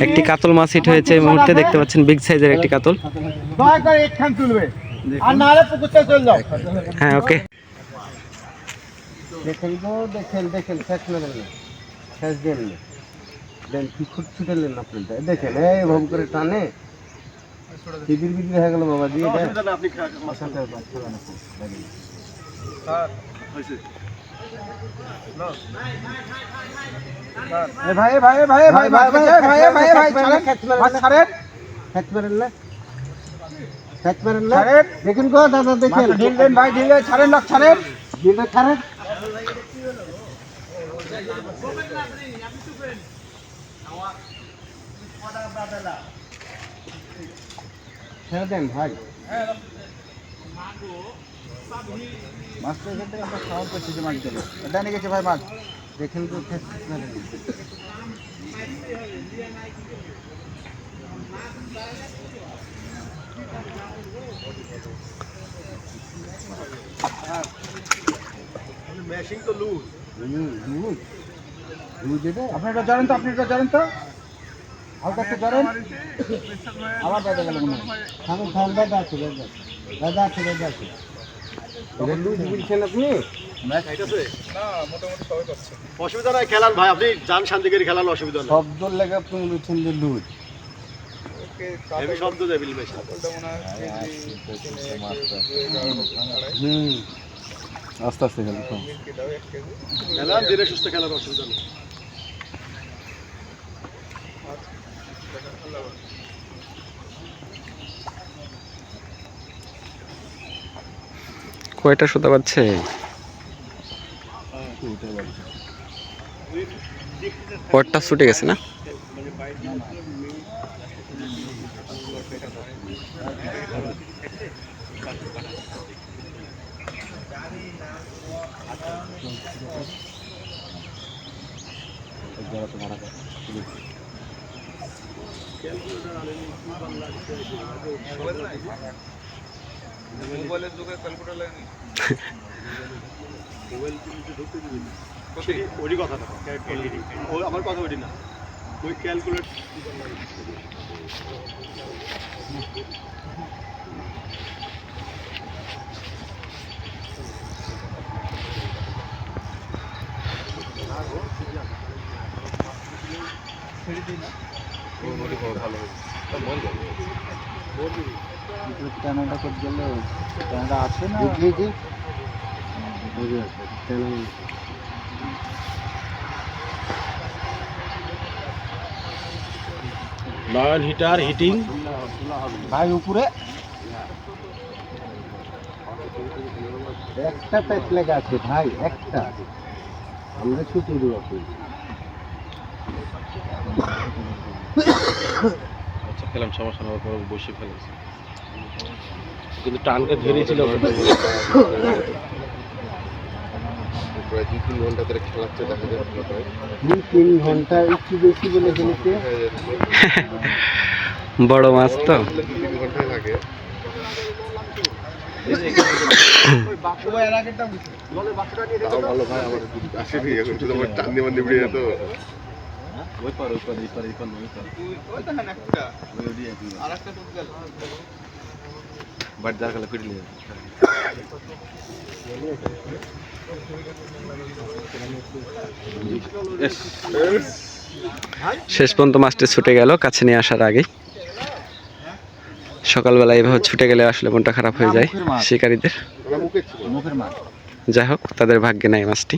একটি কাতল মাছ হিট হয়েছে এই মুহূর্তে, দেখতে পাচ্ছেন বিগ সাইজের একটি কাতল। হ্যাঁ ওকে, দেখেন গো, দেখেন দেখেন শেষ মেরেন না, শেষ দেন না, দেন কি খুঁট ছুটেলেন আপনারটা দেখেন, এই ভাব করে টানে বিদির বিদির হয়ে গেল বাবা দিয়ে দেন। ভাই ভাই ভাই ভাই ভাই ভাই ভাই ভাই ছাড়েন, খেত মেরেন না, খেত মেরেন না, দেখেন গো দাদা দেখেন, ঢিল দেন ভাই, ঢিল ছাড়েন, লোক ছাড়েন, ঢিল ছাড়েন। ছেড়ে দেন ভাই, মাছ তো এখান থেকে আমরা খাওয়ার করছি যে মাছ দেবো, এটা নিয়ে গেছে ভাই মাছ, দেখেন তো মেশিং তো লুজ, লুজ এটা আপনি এটা জানেন তো, আপনি এটা জানেন তো, হালকা একটু জানেন, আবার দাদা গেল মনে হয়, আমি দাদা আছে, দাদা আছে, দাদা আছে, লুজ বলছেন আপনি? অসুবিধা নাই, খেলান ভাই, আপনি যান শান্তি করে খেলান, অসুবিধা নেই। শব্দ লেগে আপনি বলছেন যে লুজ, শব্দ দেবিল বেশি। আস্তে আস্তে খেলেন, খেলান ধীরে সুস্থ খেলার, অসুবিধা নেই। কয়টা সুতা পাচ্ছে? পরটা ছুটে গেছে না? মোবাইলের যুগে ক্যালকুলেটর লাগেনি, মোবাইল ঢুকতে দিবি ওই কথা না, আমার কথা ওইটি না, ওই ক্যালকুলেট টানাটা করতে গেলে টানাটা আছে না, নয়ন হিটার হিটিং ভাই উপরে একটা পেট লেগে আছে ভাই, একটা আমরা ছুটি দিব আপনি। আচ্ছা খেলাম, সমস্যা না, বসে ফেলেছি কিন্তু টানকে ধরেছিল প্রায় 2-3 ঘন্টা ধরে খেলাচ্ছে, দেখা যাচ্ছে 2-3 ঘন্টা একটু বেশি বলে খেলেছে, বড় মাছ তো, 2-3 ঘন্টায় লাগে। ভালো ভাই, আমার আসেনি এখন, শুধু আমার টান দিয়ে মানে বেরিয়ে তো ওই পার বাট যার কালে ফিরলি শেষ পর্যন্ত মাছটি ছুটে গেল কাছে নিয়ে আসার আগে। সকালবেলা এইভাবে ছুটে গেলে আসলে মনটা খারাপ হয়ে যায় শিকারীদের। যাই হোক, তাদের ভাগ্যে নাই মাছটি।